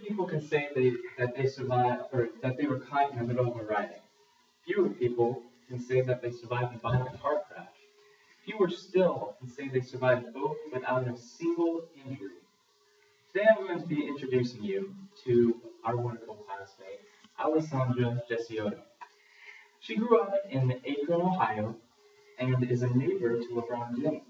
people can say that they survived or that they were caught in the middle of a riot. Fewer people can say that they survived a violent car crash. Fewer still can say they survived both without a single injury. Today I'm going to be introducing you to our wonderful classmate, Alessandra Gesiotto. She grew up in Akron, Ohio, and is a neighbor to LeBron James.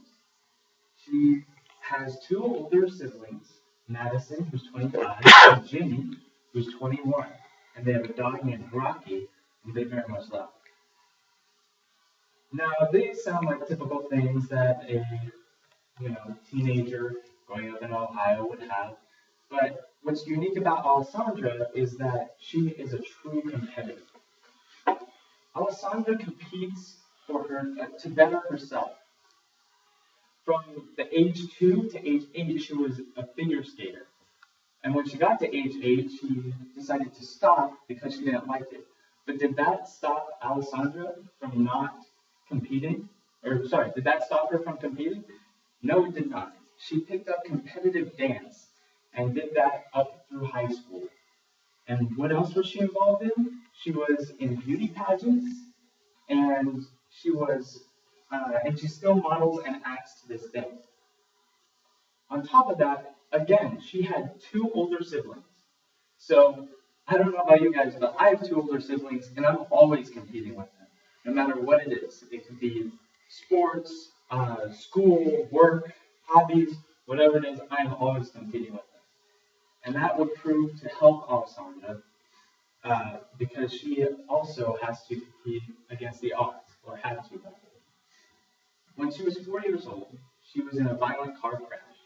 She has two older siblings, Madison, who's 25, and Jimmy, who's 21. And they have a dog named Rocky, who they very much love. Now, these sound like typical things that a teenager growing up in Ohio would have. But what's unique about Alessandra is that she is a true competitor. Alessandra competes to better herself. From the age 2 to age 8, she was a figure skater. And when she got to age 8, she decided to stop because she didn't like it. But did that stop Alessandra from not competing? Did that stop her from competing? No, it did not. She picked up competitive dance and did that up through high school. And what else was she involved in? She was in beauty pageants, and she still models and acts to this day. On top of that, again, she had two older siblings. So I don't know about you guys, but I have two older siblings, and I'm always competing with them, no matter what it is. It could be sports, school, work, hobbies, whatever it is, I'm always competing with them. And that would prove to help Alessandra because she also has to compete against the odds, or had to. When she was 4 years old, she was in a violent car crash.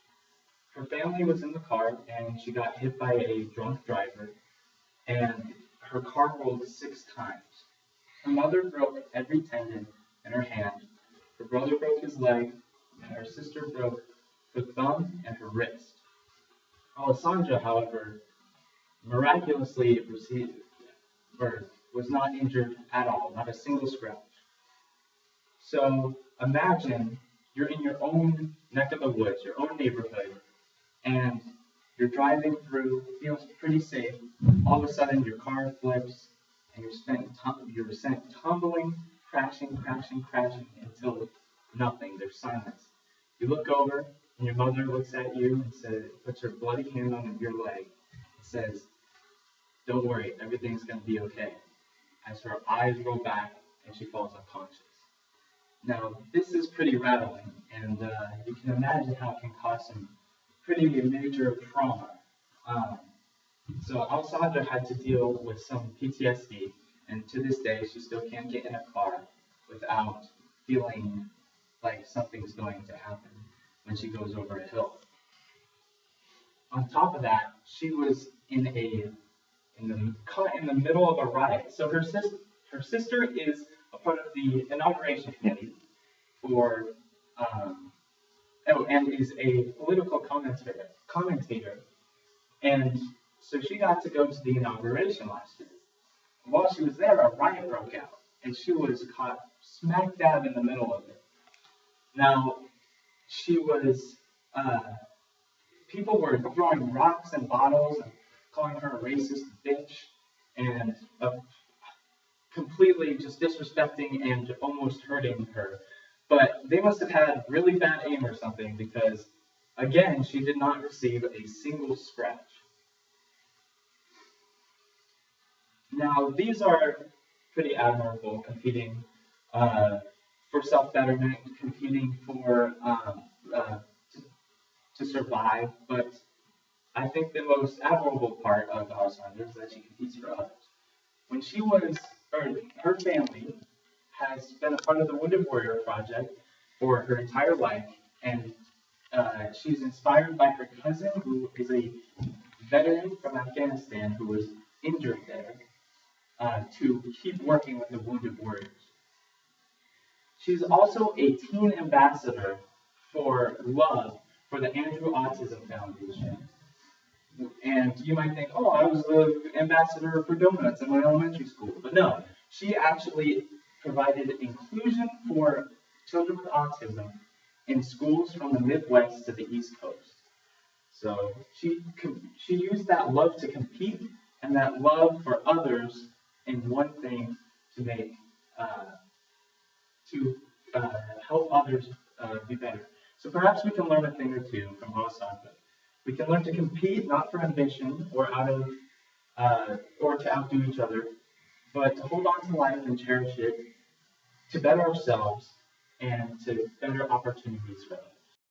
Her family was in the car, and she got hit by a drunk driver, and her car rolled 6 times. Her mother broke every tendon in her hand, her brother broke his leg, and her sister broke her thumb and her wrist. Alessandra, however, miraculously was not injured at all, not a single scratch. So imagine you're in your own neck of the woods, your own neighborhood, and you're driving through, feels pretty safe. All of a sudden, your car flips, and you're sent tumbling, crashing until nothing. There's silence. You look over, and your mother looks at you and puts her bloody hand on your leg and says, "Don't worry, everything's going to be okay," as her eyes roll back and she falls unconscious. Now, this is pretty rattling, and you can imagine how it can cause some pretty major trauma. So Alessandra had to deal with some PTSD, and to this day, she still can't get in a car without feeling like something's going to happen when she goes over a hill. On top of that, she was caught in the middle of a riot. So her sister is a part of the inauguration committee and is a political commentator. And so she got to go to the inauguration last year. While she was there, a riot broke out, and she was caught smack dab in the middle of it. Now, people were throwing rocks and bottles and calling her a racist bitch and completely just disrespecting and almost hurting her. But they must have had really bad aim or something because, again, she did not receive a single scratch. Now, these are pretty admirable, competing for self-betterment, competing to survive, but I think the most admirable part of Alessandra is that she competes for others. Her family has been a part of the Wounded Warrior Project for her entire life, and she's inspired by her cousin, who is a veteran from Afghanistan who was injured there, to keep working with the Wounded Warriors. She's also a teen ambassador for love for the Andrew Autism Foundation. And you might think, oh, I was the ambassador for donuts in my elementary school. But no, she actually provided inclusion for children with autism in schools from the Midwest to the East Coast. So she used that love to compete and that love for others in one thing to make to help others be better. So perhaps we can learn a thing or two from Osaka. We can learn to compete not for ambition or out of or to outdo each other, but to hold on to life and cherish it, to better ourselves and to better opportunities for others.